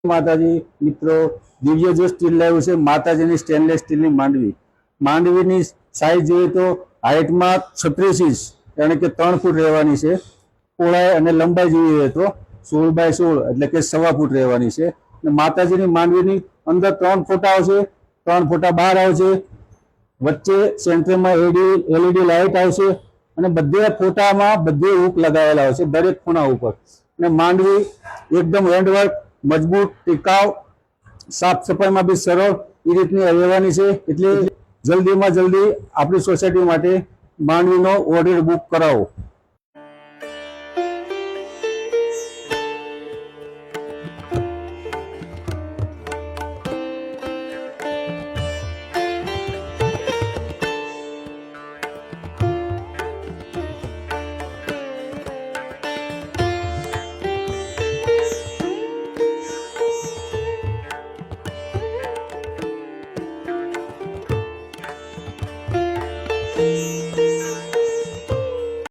માતાજી મિત્રો, દિવ્ય જો સ્ટીલ લાવ્યું છે માતાજીની સ્ટેનલેસ સ્ટીલની માંડવીની સાઈઝ જોઈએ તો હાઇટમાં 36 ઇંચ એટલે કે 3 ફૂટ રહેવાની છે. પહોળાઈ અને લંબાઈ જોઈએ તો 16 બાય 16 એટલે કે 1.25 ફૂટ રહેવાની છે. માતાજીની માંડવીની અંદર 3 ફોટા આવશે, 3 ફોટા બહાર આવશે, વચ્ચે સેન્ટરમાં એલઈડી લાઇટ આવશે અને બધે ફોટામાં બધે હૂક લગાવેલા આવશે દરેક ખૂણા ઉપર. અને માંડવી એકદમ હેન્ડવર્ક, મજબૂત, ટિકાઉ, સાફ સફાઈમાં બી સરળ એ રીતની રહેવાની છે. એટલે જલ્દીમાં જલ્દી આપણી સોસાયટી માટે માંડવીનો ઓર્ડર બુક કરાવો.